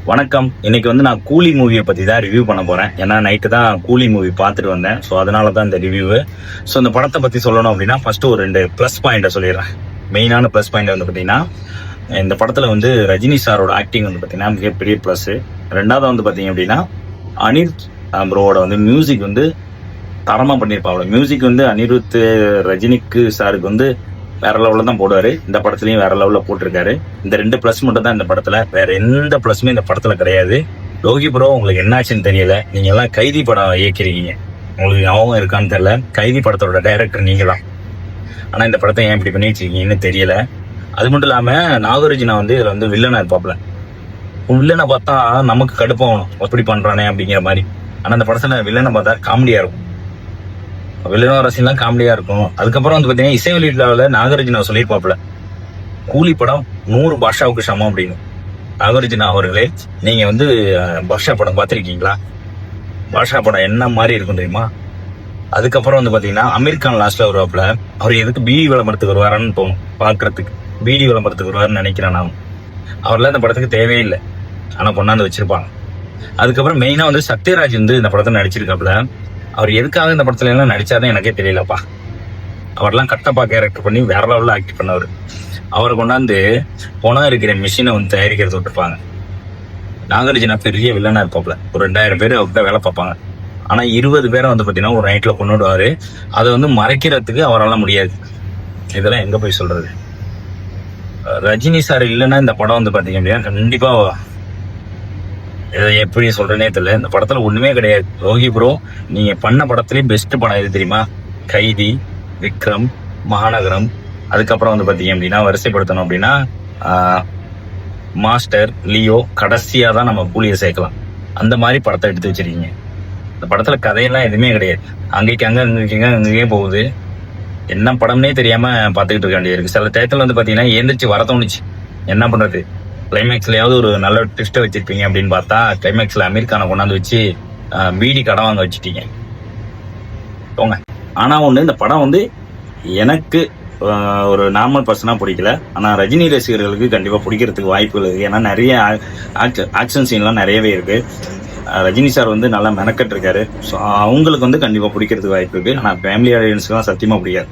வணக்கம். இன்னைக்கு வந்து நான் கூலி மூவியை பற்றி தான் ரிவ்யூ பண்ண போகிறேன். ஏன்னா நைட்டு தான் கூலி மூவி பார்த்துட்டு வந்தேன். ஸோ அதனால தான் இந்த ரிவ்யூவு. ஸோ இந்த படத்தை பற்றி சொல்லணும் அப்படின்னா ஃபஸ்ட்டு ஒரு 2 ப்ளஸ் பாயிண்ட்டை சொல்லிடுறேன். மெயினான ப்ளஸ் பாயிண்ட் வந்து பார்த்தீங்கன்னா, இந்த படத்தில் வந்து ரஜினி சாரோட ஆக்டிங் வந்து பார்த்தீங்கன்னா மிகப்பெரிய ப்ளஸ்ஸு. ரெண்டாவது வந்து பார்த்தீங்க அப்படின்னா, அனிருத் ப்ரோவோட வந்து மியூசிக் வந்து தரமாக பண்ணியிருப்பாங்க. மியூசிக் வந்து அனிருத் ரஜினிக்கு சாருக்கு வந்து வேற லெவலில் தான் போடுவார். இந்த படத்துலையும் வேற லெவலில் போட்டிருக்காரு. இந்த 2 ப்ளஸ் மட்டும் தான் இந்த படத்தில், வேற எந்த ப்ளஸுமே இந்த படத்தில் கிடையாது. லோகி ப்ரோ உங்களுக்கு என்னாச்சுன்னு தெரியல. நீங்கள் எல்லாம் கைதி படம் இயக்கிறீங்க, உங்களுக்கு ஞாபகம் இருக்கான்னு தெரியல. கைதி படத்தோட டைரக்டர் நீங்கள் தான். ஆனால் இந்த படத்தை ஏன் இப்படி பண்ணி வச்சிருக்கீங்கன்னு தெரியல. அது மட்டும் இல்லாமல் நாகார்ஜுனா வந்து இதில் வந்து வில்லனாக இருப்பாப்ல. வில்லனை பார்த்தா நமக்கு கடுப்பாகணும், எப்படி பண்ணுறானே அப்படிங்கிற மாதிரி. ஆனால் அந்த படத்தில் வில்லனை பார்த்தா காமெடியாக இருக்கும். வில்லனோட ரசிகலாம் காமெடியா இருக்கும். அதுக்கப்புறம் வந்து பார்த்தீங்கன்னா இசை வெளியீட்டுல நாகார்ஜுனா சொல்லியிருப்பாப்புல, கூலி படம் 100 பாஷாவுக்கு சமம் அப்படின்னு. நாகார்ஜுனா அவர்களே, நீங்க வந்து பாஷா படம் பார்த்துருக்கீங்களா? பாஷா படம் என்ன மாதிரி இருக்கும் தெரியுமா? அதுக்கப்புறம் வந்து பார்த்தீங்கன்னா அமீர் கான் லாஸ்ட்ல வருவாப்புல. அவர் எதுக்கு பீடி விளம்பரத்துக்கு வருவாரான்னு தோணும் பார்க்கறதுக்கு. பீடி விளம்பரத்துக்கு வருவாருன்னு நினைக்கிறேன் நான். அவர்லாம் இந்த படத்துக்கு தேவையில்லை, ஆனால் கொண்டாந்து வச்சிருப்பாங்க. அதுக்கப்புறம் மெயினா வந்து சத்யராஜ் வந்து இந்த படத்தை நடிச்சிருக்காப்புல. அவர் எதுக்காக இந்த படத்துல எல்லாம் நடிச்சாதான் எனக்கே தெரியலப்பா. அவர்லாம் கட்டப்பா கேரக்டர் பண்ணி வேற லெவலில் ஆக்ட் பண்ணவர். அவரை கொண்டாந்து போனா இருக்கிற மிஷினை வந்து தயாரிக்கிறது விட்டுருப்பாங்க. நாகார்ஜுனா பெரிய வில்லனா இருப்பாப்ல. ஒரு 2000 பேர் அவர்கிட்ட வேலை பார்ப்பாங்க. ஆனா 20 பேரை வந்து பாத்தீங்கன்னா ஒரு நைட்ல கொண்டுடுவாரு. அதை வந்து மறைக்கிறதுக்கு அவரால் முடியாது. இதெல்லாம் எங்க போய் சொல்றது? ரஜினி சார் இல்லைன்னா இந்த படம் வந்து பாத்தீங்க அப்படின்னா கண்டிப்பா எப்படி சொல்றேனே தெரியல. இந்த படத்துல ஒண்ணுமே கிடையாது. ரோஹி ப்ரோ, நீங்க பண்ண படத்துலயே பெஸ்ட் படம் எது தெரியுமா? கைதி, விக்ரம், மகாநகரம். அதுக்கப்புறம் வந்து பாத்தீங்க அப்படின்னா வரிசைப்படுத்தணும் அப்படின்னா மாஸ்டர், லியோ, கடைசியா தான் நம்ம கூலியை சேர்க்கலாம். அந்த மாதிரி படத்தை எடுத்து வச்சிருக்கீங்க. இந்த படத்துல கதையெல்லாம் எதுவுமே கிடையாது. அங்கேக்கு அங்கேயே போகுது. என்ன படம்னே தெரியாம பாத்துக்கிட்டு இருக்க வேண்டியது இருக்கு. சில டயத்துல வந்து பாத்தீங்கன்னா எந்திரிச்சு வர தோணுச்சு. என்ன பண்றது, கிளைமேக்ஸ்லயாவது ஒரு நல்ல ட்விஸ்ட்டை வச்சிருப்பீங்க அப்படின்னு பார்த்தா கிளைமேக்ஸ்ல அமீர் கானை கொண்டாந்து வச்சு பீடி கடன் வாங்க வச்சுட்டீங்க போங்க. ஆனா ஒண்ணு, இந்த படம் வந்து எனக்கு ஒரு நார்மல் பர்சனா பிடிக்கல. ஆனா ரஜினி ரசிகர்களுக்கு கண்டிப்பா பிடிக்கிறதுக்கு வாய்ப்புகள் இருக்கு. ஏன்னா நிறைய ஆக்ஷன் சீன்லாம் நிறையவே இருக்கு. ரஜினி சார் வந்து நல்லா மெனக்கட்டு இருக்காரு. ஸோ அவங்களுக்கு வந்து கண்டிப்பா பிடிக்கிறதுக்கு வாய்ப்பு இருக்கு. ஆனா ஃபேமிலி ஆடியன்ஸ்க்குலாம் சத்தியமா பிடிக்காது.